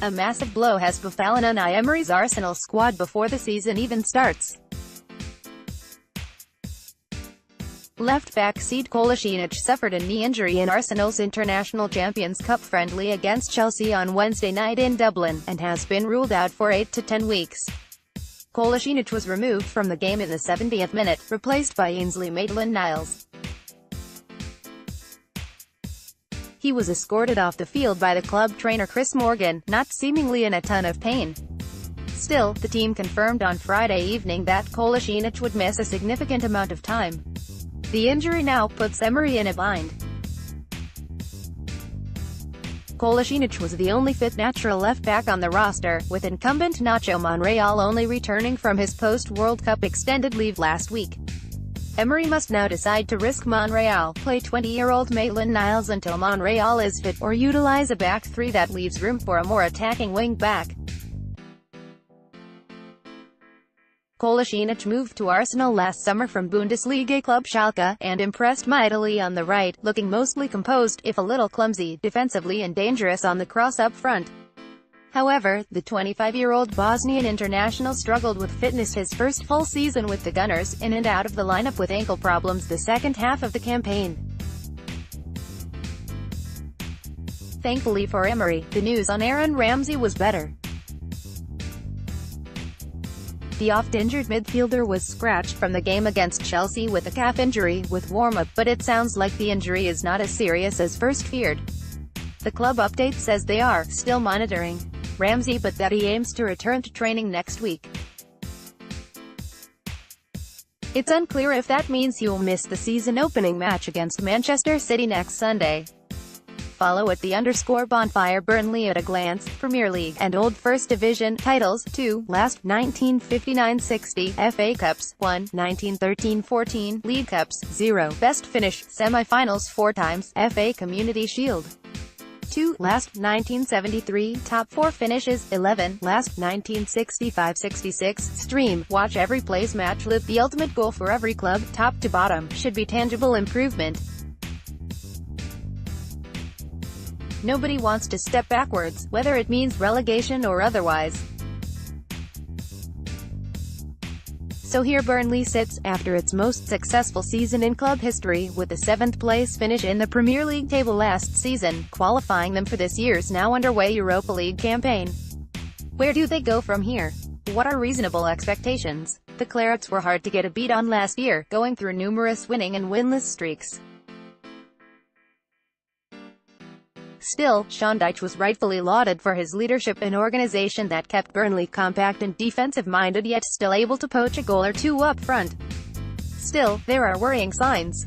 A massive blow has befallen Unai Emery's Arsenal squad before the season even starts. Left-back Sead Kolasinac suffered a knee injury in Arsenal's International Champions Cup friendly against Chelsea on Wednesday night in Dublin, and has been ruled out for 8 to 10 weeks. Kolasinac was removed from the game in the 70th minute, replaced by Ainsley Maitland-Niles. He was escorted off the field by the club trainer Chris Morgan, not seemingly in a ton of pain. Still, the team confirmed on Friday evening that Kolasinac would miss a significant amount of time. The injury now puts Emery in a bind. Kolasinac was the only fit natural left-back on the roster, with incumbent Nacho Monreal only returning from his post-World Cup extended leave last week. Emery must now decide to risk Monreal, play 20-year-old Maitland-Niles until Monreal is fit, or utilize a back three that leaves room for a more attacking wing-back. Kolasinac moved to Arsenal last summer from Bundesliga club Schalke, and impressed mightily on the right, looking mostly composed, if a little clumsy, defensively and dangerous on the cross up front. However, the 25-year-old Bosnian international struggled with fitness his first full season with the Gunners, in and out of the lineup with ankle problems the second half of the campaign. Thankfully for Emery, the news on Aaron Ramsey was better. The oft-injured midfielder was scratched from the game against Chelsea with a calf injury, with warm-up, but it sounds like the injury is not as serious as first feared. The club update says they are still monitoring Ramsey, but that he aims to return to training next week. It's unclear if that means he will miss the season opening match against Manchester City next Sunday. Follow at _bonfire Burnley at a glance, Premier League and Old First Division titles, 2, last 1959-60, FA Cups, 1, 1913-14, League Cups, 0, best finish, semi-finals 4 times, FA Community Shield, 2, last 1973, top 4 finishes, 11, last 1965-66, stream, watch every place match live, the ultimate goal for every club, top to bottom, should be tangible improvement. Nobody wants to step backwards, whether it means relegation or otherwise. So here Burnley sits, after its most successful season in club history, with a 7th-place finish in the Premier League table last season, qualifying them for this year's now underway Europa League campaign. Where do they go from here? What are reasonable expectations? The Clarets were hard to get a beat on last year, going through numerous winning and winless streaks. Still, Sean Dyche was rightfully lauded for his leadership, an organisation that kept Burnley compact and defensive-minded yet still able to poach a goal or two up front. Still, there are worrying signs.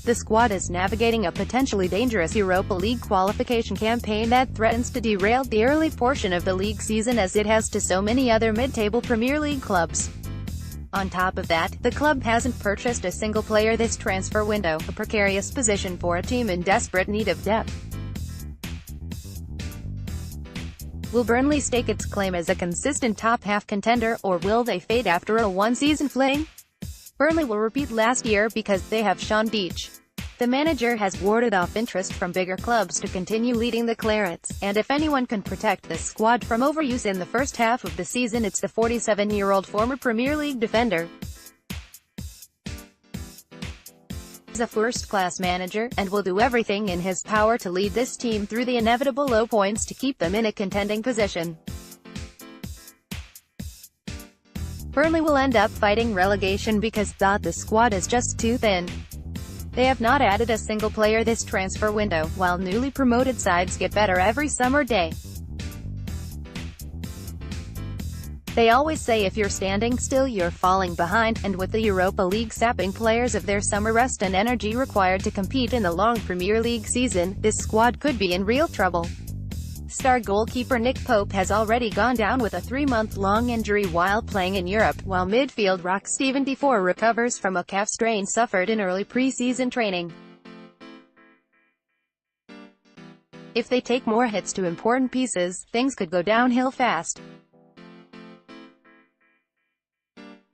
The squad is navigating a potentially dangerous Europa League qualification campaign that threatens to derail the early portion of the league season, as it has to so many other mid-table Premier League clubs. On top of that, the club hasn't purchased a single player this transfer window, a precarious position for a team in desperate need of depth. Will Burnley stake its claim as a consistent top-half contender, or will they fade after a one-season fling? Burnley will repeat last year because they have Sean Dyche. The manager has warded off interest from bigger clubs to continue leading the Clarets, and if anyone can protect the squad from overuse in the first half of the season, it's the 47-year-old former Premier League defender. He's a first-class manager, and will do everything in his power to lead this team through the inevitable low points to keep them in a contending position. Burnley will end up fighting relegation because the squad is just too thin. They have not added a single player this transfer window, while newly promoted sides get better every summer day. They always say if you're standing still you're falling behind, and with the Europa League sapping players of their summer rest and energy required to compete in the long Premier League season, this squad could be in real trouble. Star goalkeeper Nick Pope has already gone down with a 3-month-long injury while playing in Europe, while midfield rock Steven Defour recovers from a calf strain suffered in early pre-season training. If they take more hits to important pieces, things could go downhill fast.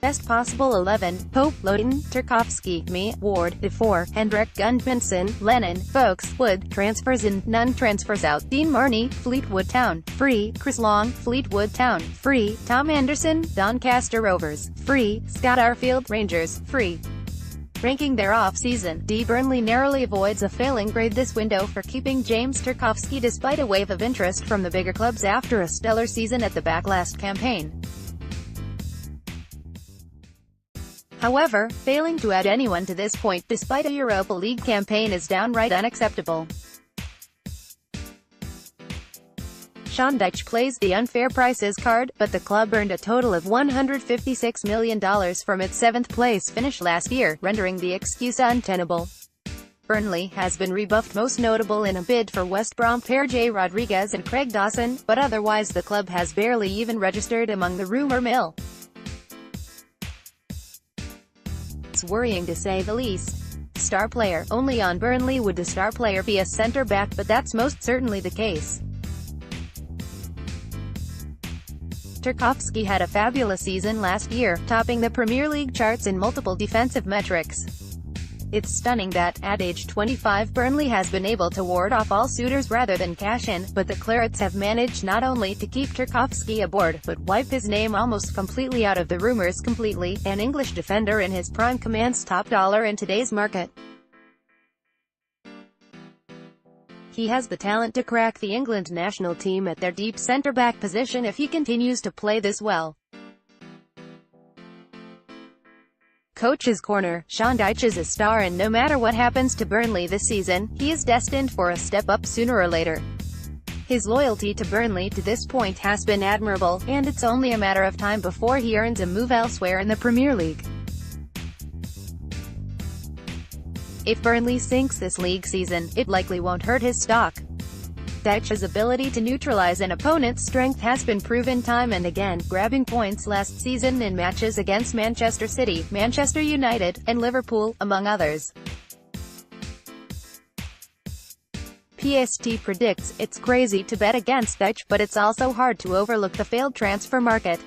Best possible 11, Pope, Lowton, Tarkowski, Me, Ward, De4, Hendrick, Gudmundsson, Lennon, Vokes, Wood, transfers in, none transfers out, Dean Marnie, Fleetwood Town, free, Chris Long, Fleetwood Town, free, Tom Anderson, Doncaster Rovers, free, Scott Arfield, Rangers, free. Ranking their off-season, Burnley narrowly avoids a failing grade this window for keeping James Tarkowski despite a wave of interest from the bigger clubs after a stellar season at the back last campaign. However, failing to add anyone to this point despite a Europa League campaign is downright unacceptable. Sean Dyche plays the unfair prices card, but the club earned a total of $156 million from its 7th place finish last year, rendering the excuse untenable. Burnley has been rebuffed, most notable in a bid for West Brom pair Jay Rodriguez and Craig Dawson, but otherwise the club has barely even registered among the rumour mill. It's worrying to say the least. Star player. Only on Burnley would the star player be a centre-back, but that's most certainly the case. Tarkowski had a fabulous season last year, topping the Premier League charts in multiple defensive metrics. It's stunning that, at age 25, Burnley has been able to ward off all suitors rather than cash in, but the Clarets have managed not only to keep Tarkowski aboard, but wipe his name almost completely out of the rumours completely. An English defender in his prime commands top dollar in today's market. He has the talent to crack the England national team at their deep centre-back position if he continues to play this well. Coach's Corner. Sean Dyche is a star, and no matter what happens to Burnley this season, he is destined for a step up sooner or later. His loyalty to Burnley to this point has been admirable, and it's only a matter of time before he earns a move elsewhere in the Premier League. If Burnley sinks this league season, it likely won't hurt his stock. Dyche's ability to neutralise an opponent's strength has been proven time and again, grabbing points last season in matches against Manchester City, Manchester United, and Liverpool, among others. PST predicts, it's crazy to bet against Dyche, but it's also hard to overlook the failed transfer market.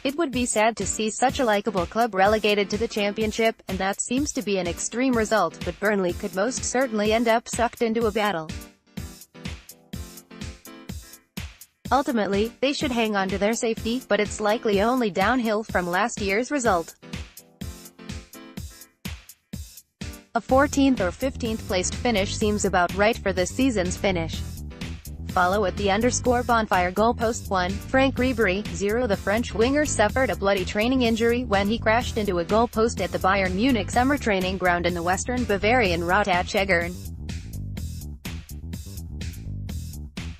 It would be sad to see such a likeable club relegated to the Championship, and that seems to be an extreme result, but Burnley could most certainly end up sucked into a battle. Ultimately, they should hang on to their safety, but it's likely only downhill from last year's result. A 14th or 15th placed finish seems about right for this season's finish. Follow at _bonfire goalpost 1, Frank Ribery, 0. The French winger suffered a bloody training injury when he crashed into a goalpost at the Bayern Munich summer training ground in the western Bavarian Rottach-Egern.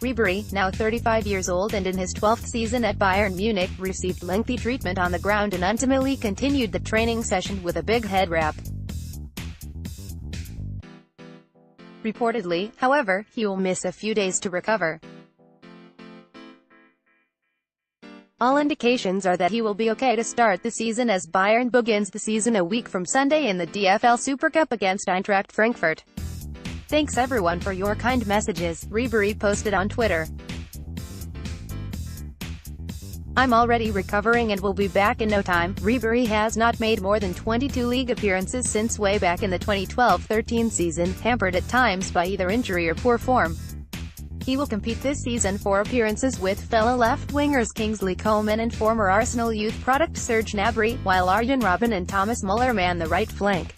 Ribery, now 35 years old and in his 12th season at Bayern Munich, received lengthy treatment on the ground and ultimately continued the training session with a big head wrap. Reportedly, however, he will miss a few days to recover. All indications are that he will be okay to start the season as Bayern begins the season a week from Sunday in the DFL Super Cup against Eintracht Frankfurt. Thanks everyone for your kind messages, Ribery posted on Twitter. I'm already recovering and will be back in no time. Ribery has not made more than 22 league appearances since way back in the 2012-13 season, hampered at times by either injury or poor form. He will compete this season for appearances with fellow left-wingers Kingsley Coman and former Arsenal youth product Serge Gnabry, while Arjen Robben and Thomas Muller man the right flank.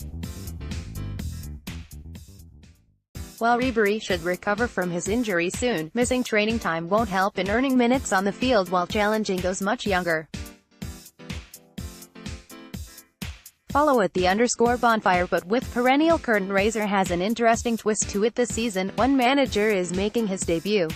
While Ribery should recover from his injury soon, missing training time won't help in earning minutes on the field while challenging those much younger. Follow at _bonfire. But with perennial curtain raiser has an interesting twist to it this season. One manager is making his debut.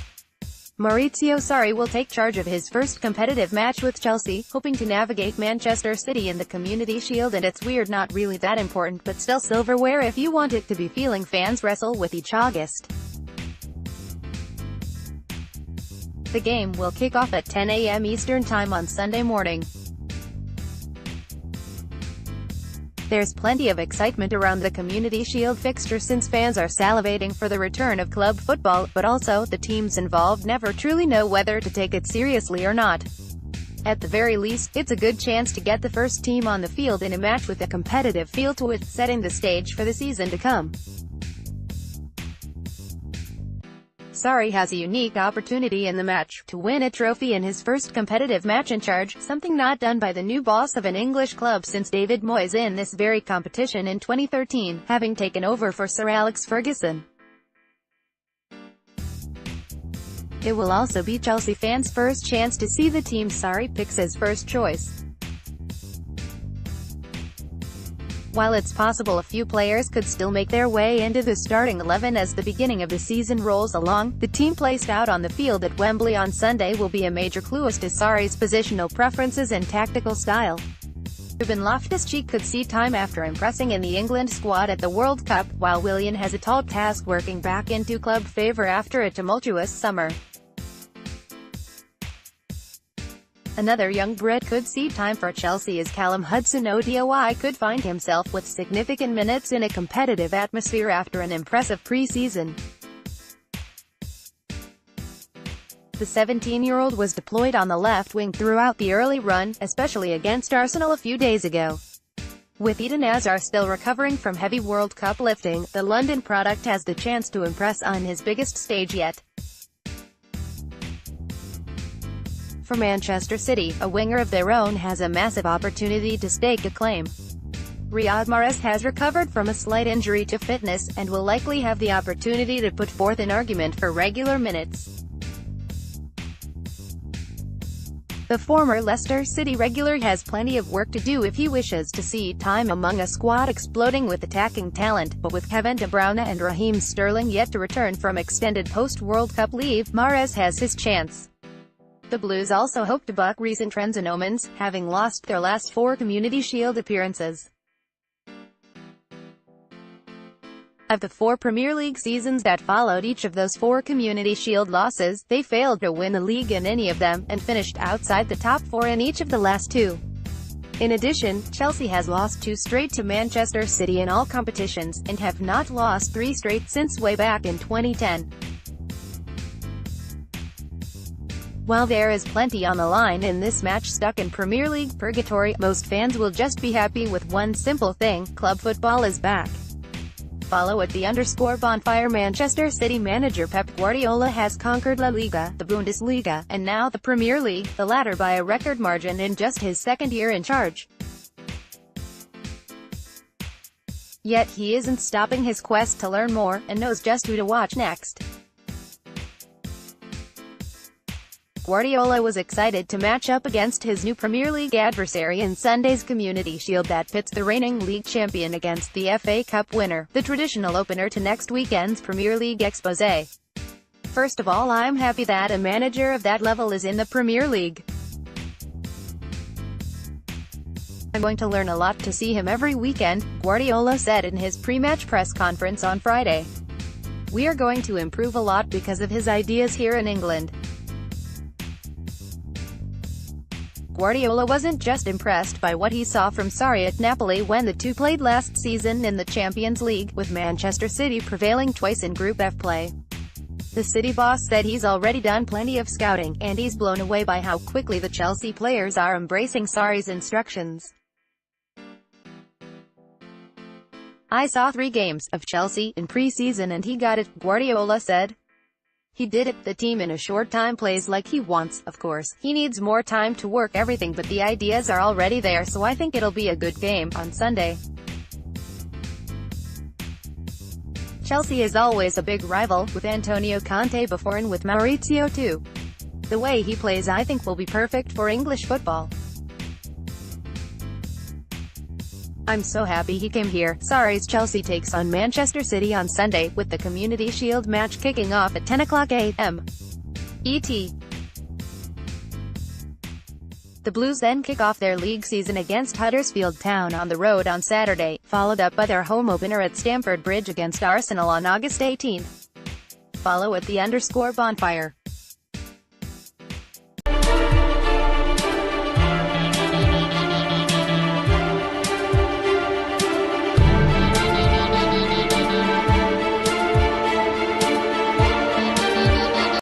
Maurizio Sarri will take charge of his first competitive match with Chelsea, hoping to navigate Manchester City in the Community Shield, and it's weird, not really that important, but still silverware if you want it to be. Feeling fans wrestle with each August. The game will kick off at 10 a.m. Eastern Time on Sunday morning. There's plenty of excitement around the Community Shield fixture since fans are salivating for the return of club football, but also, the teams involved never truly know whether to take it seriously or not. At the very least, it's a good chance to get the first team on the field in a match with a competitive feel to it, setting the stage for the season to come. Sarri has a unique opportunity in the match, to win a trophy in his first competitive match in charge, something not done by the new boss of an English club since David Moyes in this very competition in 2013, having taken over for Sir Alex Ferguson. It will also be Chelsea fans' first chance to see the team Sarri picks as first choice. While it's possible a few players could still make their way into the starting 11 as the beginning of the season rolls along, the team placed out on the field at Wembley on Sunday will be a major clue as to Sarri's positional preferences and tactical style. Ruben Loftus-Cheek could see time after impressing in the England squad at the World Cup, while Willian has a tall task working back into club favour after a tumultuous summer. Another young Brit could see time for Chelsea as Callum Hudson-Odoi could find himself with significant minutes in a competitive atmosphere after an impressive pre-season. The 17-year-old was deployed on the left wing throughout the early run, especially against Arsenal a few days ago. With Eden Hazard still recovering from heavy World Cup lifting, the London product has the chance to impress on his biggest stage yet. For Manchester City, a winger of their own has a massive opportunity to stake a claim. Riyad Mahrez has recovered from a slight injury to fitness, and will likely have the opportunity to put forth an argument for regular minutes. The former Leicester City regular has plenty of work to do if he wishes to see time among a squad exploding with attacking talent, but with Kevin De Bruyne and Raheem Sterling yet to return from extended post-World Cup leave, Mahrez has his chance. The Blues also hope to buck recent trends and omens, having lost their last 4 Community Shield appearances. Of the 4 Premier League seasons that followed each of those 4 Community Shield losses, they failed to win the league in any of them, and finished outside the top 4 in each of the last 2. In addition, Chelsea has lost 2 straight to Manchester City in all competitions, and have not lost 3 straight since way back in 2010. While there is plenty on the line in this match stuck in Premier League purgatory, most fans will just be happy with one simple thing: club football is back. Follow at _bonfire. Manchester City manager Pep Guardiola has conquered La Liga, the Bundesliga, and now the Premier League, the latter by a record margin in just his second year in charge. Yet he isn't stopping his quest to learn more, and knows just who to watch next. Guardiola was excited to match up against his new Premier League adversary in Sunday's Community Shield that pits the reigning league champion against the FA Cup winner, the traditional opener to next weekend's Premier League exposé. First of all, I'm happy that a manager of that level is in the Premier League. I'm going to learn a lot to see him every weekend, Guardiola said in his pre-match press conference on Friday. We are going to improve a lot because of his ideas here in England. Guardiola wasn't just impressed by what he saw from Sarri at Napoli when the two played last season in the Champions League, with Manchester City prevailing twice in Group F play. The City boss said he's already done plenty of scouting, and he's blown away by how quickly the Chelsea players are embracing Sarri's instructions. I saw 3 games of Chelsea in pre-season and he got it, Guardiola said. He did it. The team in a short time plays like he wants. Of course, he needs more time to work everything, but the ideas are already there, so I think it'll be a good game on Sunday. Chelsea is always a big rival, with Antonio Conte before and with Maurizio too. The way he plays I think will be perfect for English football. I'm so happy he came here. Sarri's Chelsea takes on Manchester City on Sunday, with the Community Shield match kicking off at 10:00 a.m. ET. The Blues then kick off their league season against Huddersfield Town on the road on Saturday, followed up by their home opener at Stamford Bridge against Arsenal on August 18. Follow at the _bonfire.